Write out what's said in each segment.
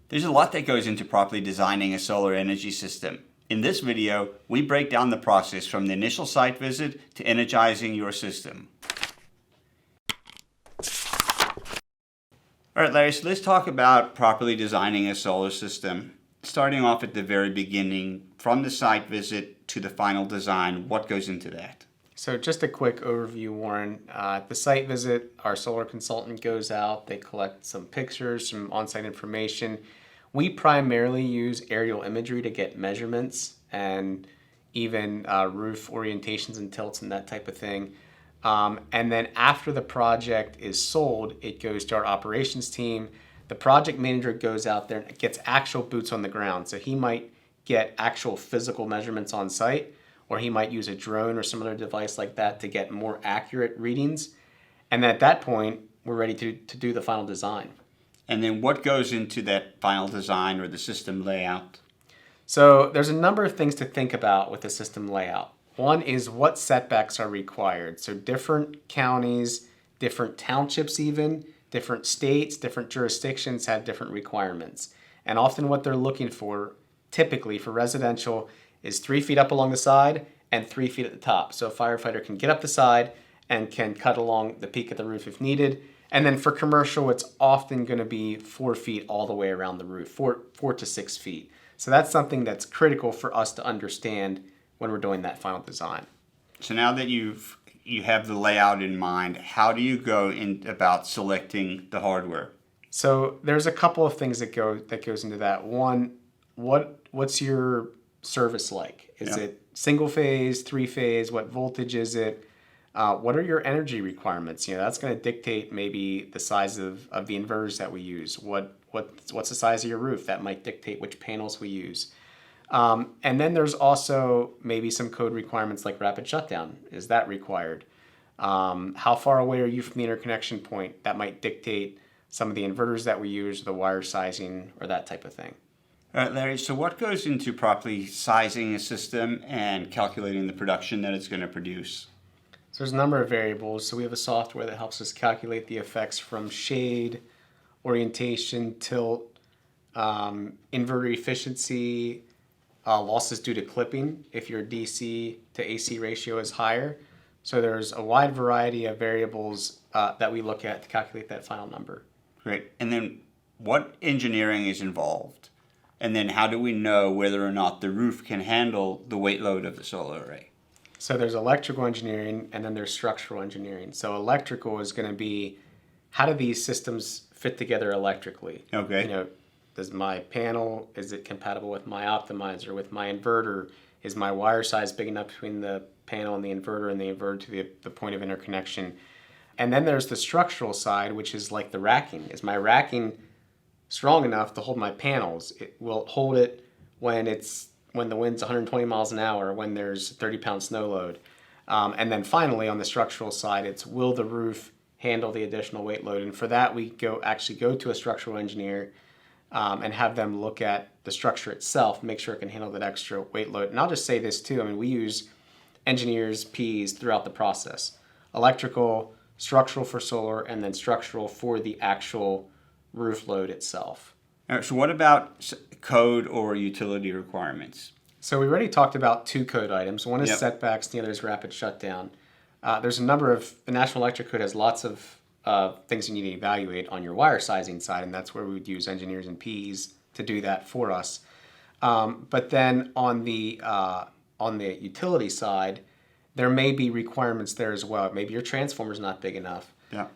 There's a lot that goes into properly designing a solar energy system. In this video, we break down the process from the initial site visit to energizing your system. Alright Larry, so let's talk about properly designing a solar system. Starting off at the very beginning, from the site visit to the final design, what goes into that? So just a quick overview, Warren. At the site visit, our solar consultant goes out, they collect some pictures, some on-site information. We primarily use aerial imagery to get measurements and even roof orientations and tilts and that type of thing. And then after the project is sold, it goes to our operations team. The project manager goes out there and gets actual boots on the ground. So he might get actual physical measurements on site, or he might use a drone or some other device like that to get more accurate readings. And at that point, we're ready to do the final design. And then what goes into that final design or the system layout? So there's a number of things to think about with the system layout. One is what setbacks are required. So different counties, different townships even, different states, different jurisdictions have different requirements. And often what they're looking for, typically for residential, is 3 feet up along the side and 3 feet at the top. So a firefighter can get up the side and can cut along the peak of the roof if needed. And then for commercial, it's often going to be 4 feet all the way around the roof, four to 6 feet. So that's something that's critical for us to understand when we're doing that final design. So now that you have the layout in mind, how do you go in about selecting the hardware? So there's a couple of things that goes into that. One, what's your service like? Is it single phase, 3-phase? What voltage is it? What are your energy requirements? That's going to dictate maybe the size of the inverters that we use. What's the size of your roof? That might dictate which panels we use. And then there's also maybe some code requirements like rapid shutdown. Is that required? How far away are you from the interconnection point? That might dictate some of the inverters that we use, the wire sizing, or that type of thing. All right, Larry, so what goes into properly sizing a system and calculating the production that it's going to produce? So there's a number of variables. So we have a software that helps us calculate the effects from shade, orientation, tilt, inverter efficiency, losses due to clipping if your DC to AC ratio is higher. So there's a wide variety of variables that we look at to calculate that final number. Great. And then what engineering is involved? And then how do we know whether or not the roof can handle the weight load of the solar array? So there's electrical engineering and then there's structural engineering. So electrical is going to be, how do these systems fit together electrically? Okay. Does my panel, is it compatible with my optimizer, with my inverter? Is my wire size big enough between the panel and the inverter to the point of interconnection? And then there's the structural side, which is like the racking. Is my racking strong enough to hold my panels? It will hold it when the wind's 120 miles an hour, when there's 30-pound snow load. And then finally, on the structural side, it's will the roof handle the additional weight load? And for that, we go to a structural engineer and have them look at the structure itself, make sure it can handle that extra weight load. And I'll just say this too, we use engineers, Ps throughout the process. Electrical, structural for solar, and then structural for the actual roof load itself. All right, so what about code or utility requirements? So we already talked about 2 code items. One is setbacks, the other is rapid shutdown. There's a number of, the National Electric Code has lots of things you need to evaluate on your wire sizing side, and that's where we would use engineers and Ps to do that for us. But then on the utility side, there may be requirements there as well. Maybe your transformer's not big enough. Yeah.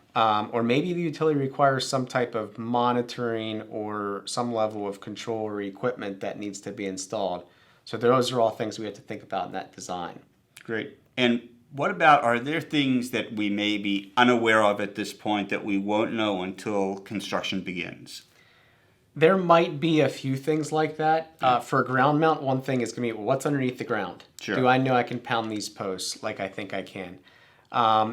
Or maybe the utility requires some type of monitoring or some level of control or equipment that needs to be installed. So those are all things we have to think about in that design. Great. And what about, are there things that we may be unaware of at this point that we won't know until construction begins? There might be a few things like that. For a ground mount, one thing is going to be, what's underneath the ground? Sure. Do I know I can pound these posts like I think I can?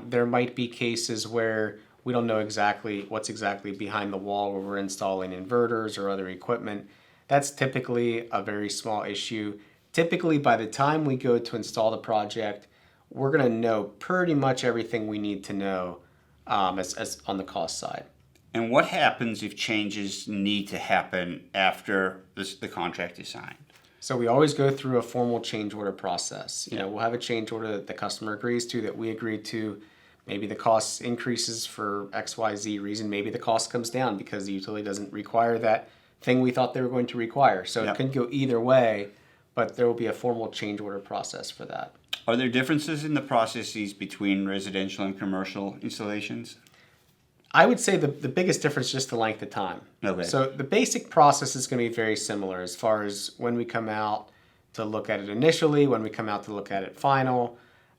There might be cases where we don't know what's exactly behind the wall where we're installing inverters or other equipment. That's typically a very small issue. Typically, by the time we go to install the project, we're going to know pretty much everything we need to know as on the cost side. And what happens if changes need to happen after the contract is signed? So we always go through a formal change order process. We'll have a change order that the customer agrees to, that we agree to. Maybe the cost increases for XYZ reason. Maybe the cost comes down because the utility doesn't require that thing we thought they were going to require. So Yep. it could go either way, but there will be a formal change order process for that. Are there differences in the processes between residential and commercial installations? I would say the biggest difference is just the length of time. Okay. So the basic process is going to be very similar as far as when we come out to look at it initially, when we come out to look at it final.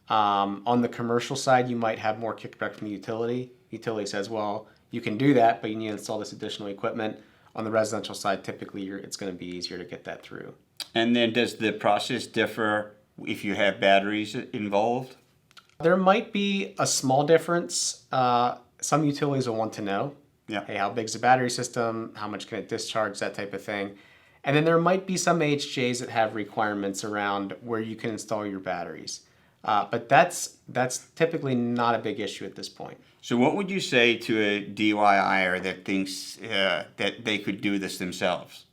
On the commercial side, you might have more kickback from the utility. Utility says, well, you can do that, but you need to install this additional equipment. On the residential side, typically it's going to be easier to get that through. And then does the process differ if you have batteries involved? There might be a small difference. Some utilities will want to know, Yeah. hey, how big is the battery system? How much can it discharge? That type of thing. And then there might be some AHJs that have requirements around where you can install your batteries. But that's typically not a big issue at this point. So what would you say to a DIYer that thinks that they could do this themselves?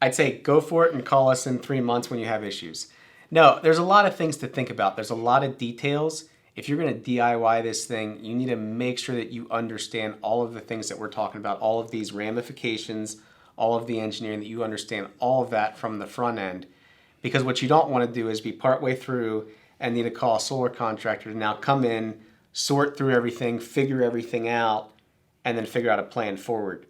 I'd say go for it and call us in 3 months when you have issues. No, there's a lot of things to think about. There's a lot of details. If you're going to DIY this thing, you need to make sure that you understand all of the things that we're talking about, all of these ramifications, all of the engineering, that you understand all of that from the front end. Because what you don't want to do is be partway through and need to call a solar contractor to now come in, sort through everything, figure everything out, and then figure out a plan forward.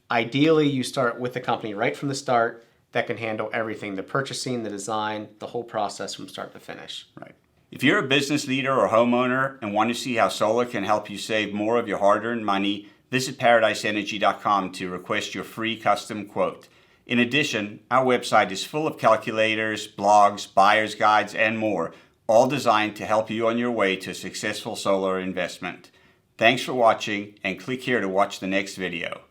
Ideally, you start with the company right from the start that can handle everything, the purchasing, the design, the whole process from start to finish. Right. If you're a business leader or homeowner and want to see how solar can help you save more of your hard-earned money, visit paradiseenergy.com to request your free custom quote. In addition, our website is full of calculators, blogs, buyer's guides, and more, all designed to help you on your way to a successful solar investment. Thanks for watching, and click here to watch the next video.